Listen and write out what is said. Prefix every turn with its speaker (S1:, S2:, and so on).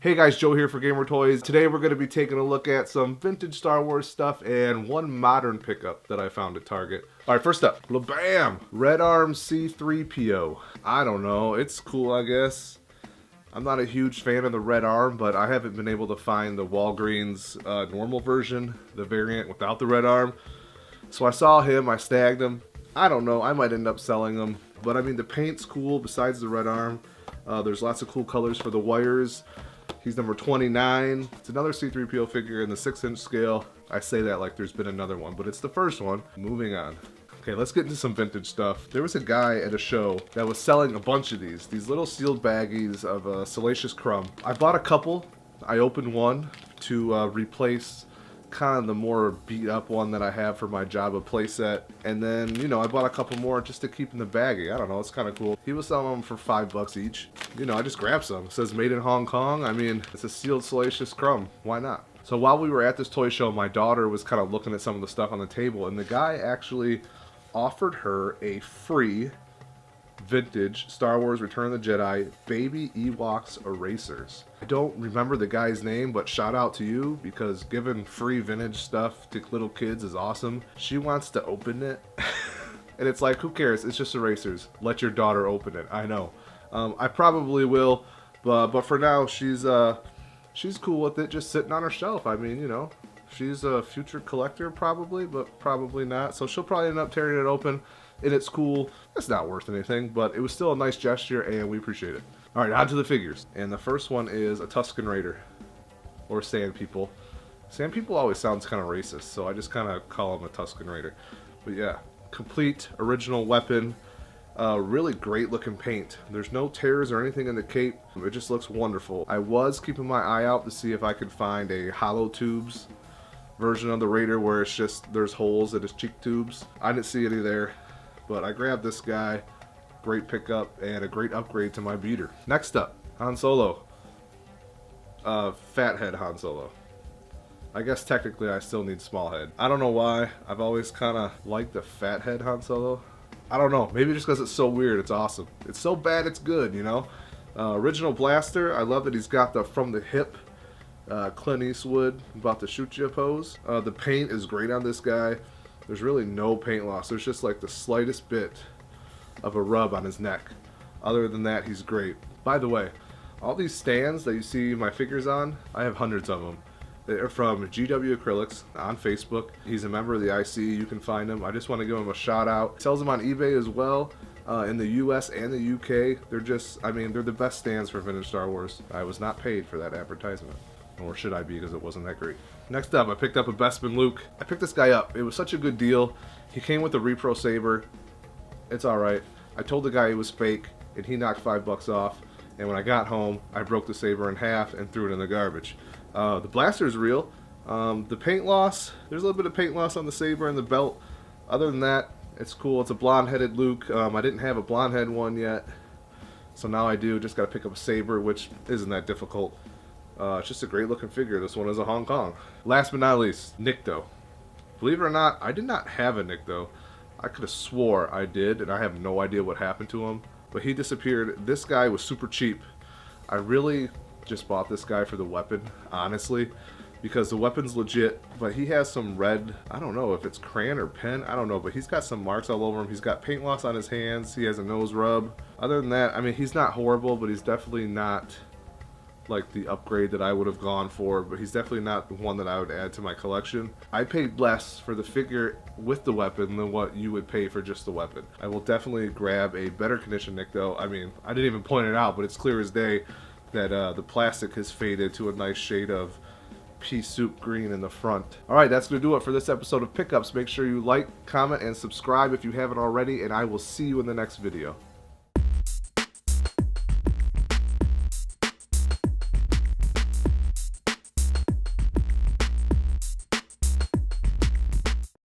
S1: Hey guys, Joe here for GamerToyz. Today we're going to be taking a look at some vintage Star Wars stuff and one modern pickup that I found at Target. Alright, first up, bam! Red Arm C3PO. I don't know, it's cool I guess. I'm not a huge fan of the Red Arm, but I haven't been able to find the Walgreens normal version, the variant without the Red Arm. So I saw him, I snagged him. I don't know, I might end up selling him. But I mean, the paint's cool besides the Red Arm. There's lots of cool colors for the wires. He's number 29. It's another C3PO figure in the 6-inch scale. I say that like there's been another one, but it's the first one. Moving on. Okay, let's get into some vintage stuff. There was a guy at a show that was selling a bunch of these little sealed baggies of salacious crumb. I bought a couple. I opened one to replace kind of the more beat up one that I have for my Jabba playset, and then I bought a couple more just to keep in the baggie. I don't know, it's kind of cool. He was selling them for $5 each. I just grabbed some. It says made in Hong Kong. I mean, it's a sealed salacious crumb, why not? So while we were at this toy show, my daughter was kind of looking at some of the stuff on the table, and the guy actually offered her a free vintage Star Wars Return of the Jedi baby Ewoks erasers. I don't remember the guy's name, but shout out to you, because giving free vintage stuff to little kids is awesome. She wants to open it and it's like, who cares, it's just erasers. Let your daughter open it. I know. I probably will, but for now she's cool with it just sitting on her shelf. I mean, she's a future collector probably, but probably not, so she'll probably end up tearing it open. And it's cool. It's not worth anything, but it was still a nice gesture, and we appreciate it. All right, on to the figures. And the first one is a Tusken Raider, or Sand People. Sand People always sounds kind of racist, so I just kind of call them a Tusken Raider. But yeah, complete original weapon. Really great looking paint. There's no tears or anything in the cape. It just looks wonderful. I was keeping my eye out to see if I could find a hollow tubes version of the Raider where it's just there's holes in his cheek tubes. I didn't see any there. But I grabbed this guy, great pickup, and a great upgrade to my beater. Next up, Han Solo. Fat head Han Solo. I guess technically I still need small head. I don't know why. I've always kind of liked the fat head Han Solo. I don't know. Maybe just because it's so weird, it's awesome. It's so bad, it's good, Original blaster. I love that he's got the from the hip Clint Eastwood about to shoot you pose. The paint is great on this guy. There's really no paint loss. There's just like the slightest bit of a rub on his neck. Other than that, he's great. By the way, all these stands that you see my figures on, I have hundreds of them. They're from GW Acrylics on Facebook. He's a member of the IC. You can find him. I just want to give him a shout out. Sells them on eBay as well. In the US and the UK. They're just, I mean, they're the best stands for vintage Star Wars. I was not paid for that advertisement. Or should I be, because it wasn't that great. Next up, I picked up a Bespin Luke. I picked this guy up. It was such a good deal. He came with a repro saber. It's alright. I told the guy it was fake, and he knocked $5 off. And when I got home, I broke the saber in half and threw it in the garbage. The blaster is real. The paint loss, there's a little bit of paint loss on the saber and the belt. Other than that, it's cool. It's a blonde-headed Luke. I didn't have a blonde-head one yet, so now I do. Just got to pick up a saber, which isn't that difficult. It's just a great looking figure. This one is a Hong Kong. Last but not least, Nikto. Believe it or not, I did not have a Nikto. I could have swore I did, and I have no idea what happened to him. But he disappeared. This guy was super cheap. I really just bought this guy for the weapon, honestly, because the weapon's legit, but he has some red, I don't know if it's crayon or pen, I don't know, but he's got some marks all over him. He's got paint loss on his hands. He has a nose rub. Other than that, I mean, he's not horrible, but he's definitely not like the upgrade that I would have gone for, but he's definitely not the one that I would add to my collection. I paid less for the figure with the weapon than what you would pay for just the weapon. I will definitely grab a better condition Nikto. I mean, I didn't even point it out, but it's clear as day that the plastic has faded to a nice shade of pea soup green in the front. Alright, that's going to do it for this episode of Pickups. Make sure you like, comment, and subscribe if you haven't already, and I will see you in the next video.